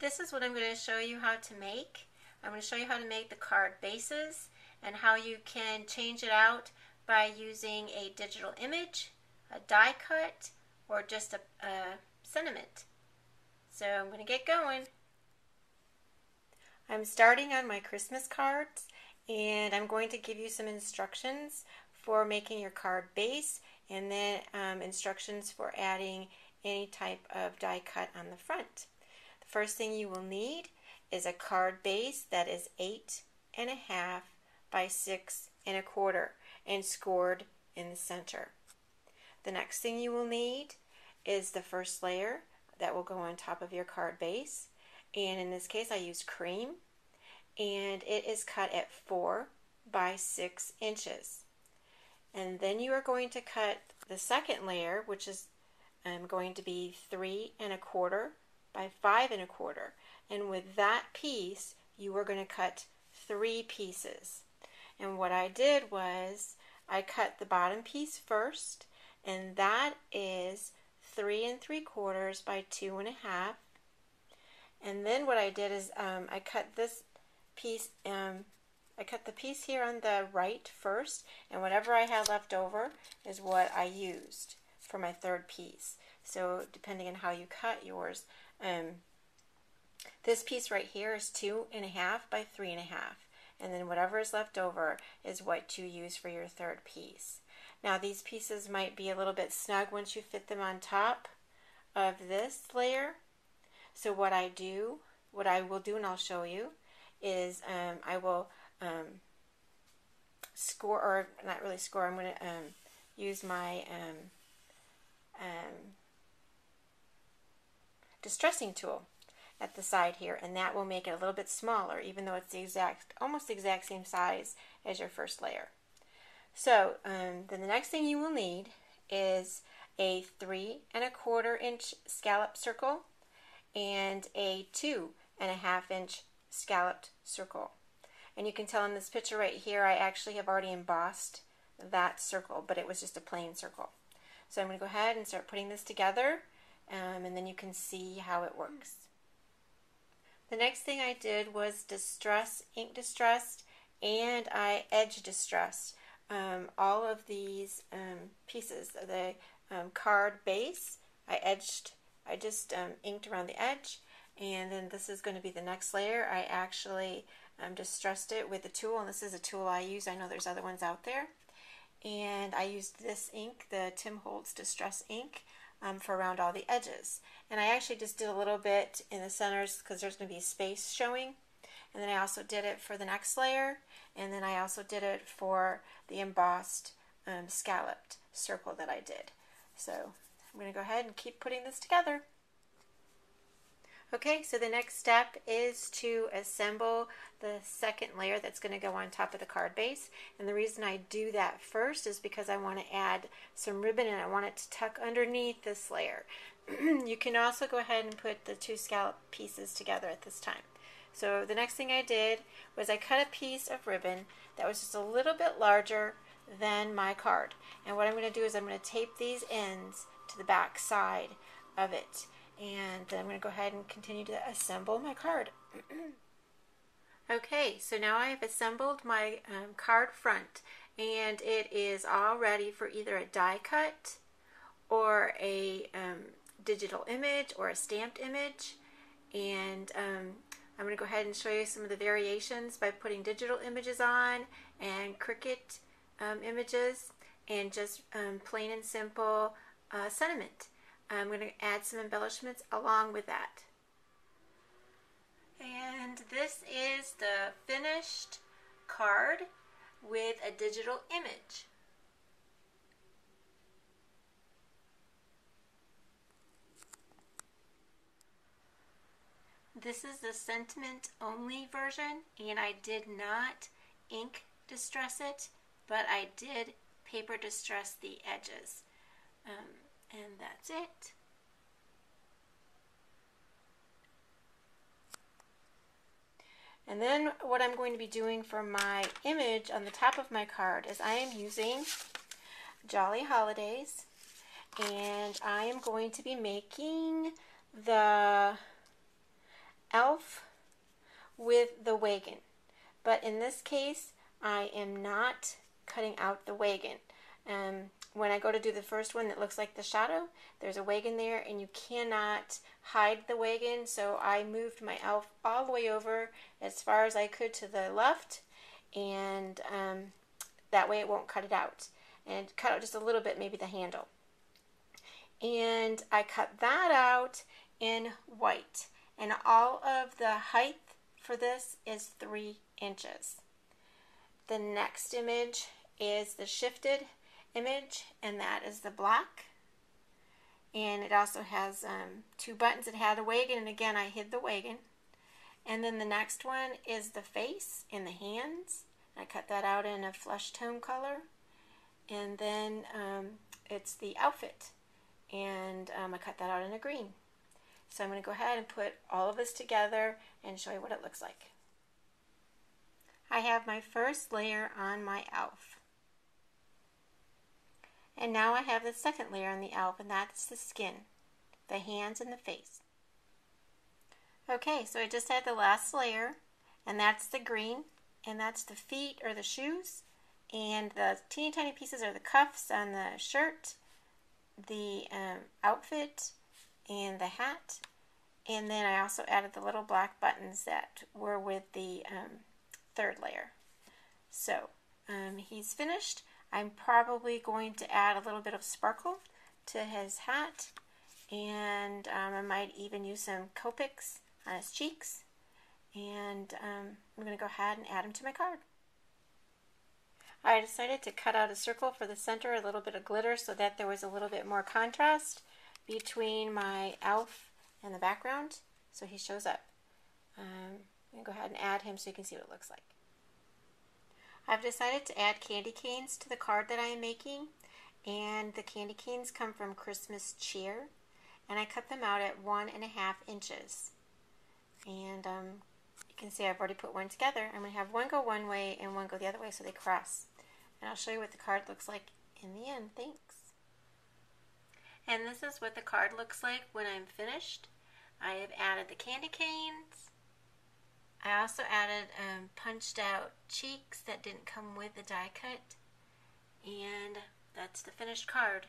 this is what I'm going to show you how to make. I'm going to show you how to make the card bases and how you can change it out by using a digital image, a die cut, or just a sentiment. So I'm going to get going. I'm starting on my Christmas cards, and I'm going to give you some instructions for making your card base, and then instructions for adding any type of die cut on the front. The first thing you will need is a card base that is 8.5 by 6.25 and scored in the center. The next thing you will need is the first layer that will go on top of your card base, and in this case I used cream, and it is cut at 4 by 6 inches. And then you are going to cut the second layer, which is going to be 3.25 by 5.25, and with that piece you are going to cut 3 pieces. And what I did was I cut the bottom piece first, and that is 3.75 by 2.5. And then what I did is I cut this piece. I cut the piece here on the right first, and whatever I had left over is what I used for my third piece. So depending on how you cut yours, this piece right here is 2.5 by 3.5, and then whatever is left over is what you use for your third piece. Now these pieces might be a little bit snug once you fit them on top of this layer. So what I will do, and I'll show you, is I will score, or not really score, I'm going to use my distressing tool at the side here, and that will make it a little bit smaller, even though it's the almost the exact same size as your first layer. So then the next thing you will need is a 3.25 inch scallop circle and a 2.5 inch scalloped circle. And you can tell in this picture right here, I actually have already embossed that circle, but it was just a plain circle. So I'm going to go ahead and start putting this together, and then you can see how it works. The next thing I did was ink distressed, and I edge distressed all of these pieces. The card base, I just inked around the edge, and then this is going to be the next layer. I actually distressed it with a tool, and this is a tool I use. I know there's other ones out there. And I used this ink, the Tim Holtz Distress ink, for around all the edges. And I actually just did a little bit in the centers because there's going to be space showing. And then I also did it for the next layer, and then I also did it for the embossed scalloped circle that I did. So I'm going to go ahead and keep putting this together. Okay, so the next step is to assemble the second layer that's going to go on top of the card base. And the reason I do that first is because I want to add some ribbon, and I want it to tuck underneath this layer. You can also go ahead and put the 2 scallop pieces together at this time. So the next thing I did was I cut a piece of ribbon that was just a little bit larger than my card. And what I'm going to do is I'm going to tape these ends to the back side of it. And then I'm going to go ahead and continue to assemble my card. Okay, so now I have assembled my card front, and it is all ready for either a die cut or a digital image or a stamped image. And I'm going to go ahead and show you some of the variations by putting digital images on and Cricut images, and just plain and simple sentiment. I'm going to add some embellishments along with that. And this is the finished card with a digital image. This is the sentiment only version, and I did not ink distress it, but I did paper distress the edges. And that's it. And then what I'm going to be doing for my image on the top of my card is I am using Jolly Holidays, and I am going to be making the elf with the wagon. But in this case, I am not cutting out the wagon. When I go to do the first one that looks like the shadow, there's a wagon there and you cannot hide the wagon, so I moved my elf all the way over as far as I could to the left, and that way it won't cut it out. And cut out just a little bit, maybe the handle. And I cut that out in white. And all of the height for this is 3 inches. The next image is the shifted image, and that is the black. And it also has 2 buttons. It had a wagon, and again I hid the wagon. And then the next one is the face and the hands. I cut that out in a flesh tone color. And then it's the outfit, and I cut that out in a green. So I'm going to go ahead and put all of this together and show you what it looks like. I have my first layer on my elf. And now I have the second layer on the elf, and that's the skin, the hands, and the face. Okay, so I just had the last layer, and that's the green, and that's the feet or the shoes, and the teeny tiny pieces are the cuffs on the shirt, the outfit, and the hat. And then I also added the little black buttons that were with the third layer. So he's finished. I'm probably going to add a little bit of sparkle to his hat, and I might even use some Copics on his cheeks, and I'm going to go ahead and add him to my card. I decided to cut out a circle for the center, a little bit of glitter, so that there was a little bit more contrast between my elf and the background, so he shows up. I'm going to go ahead and add him so you can see what it looks like. I've decided to add candy canes to the card that I am making, and the candy canes come from Christmas Cheer, and I cut them out at 1.5 inches. And you can see I've already put one together. I'm going to have one go one way and one go the other way so they cross. And I'll show you what the card looks like in the end. Thanks. And this is what the card looks like when I'm finished. I have added the candy canes. I also added punched out cheeks that didn't come with the die cut. And that's the finished card.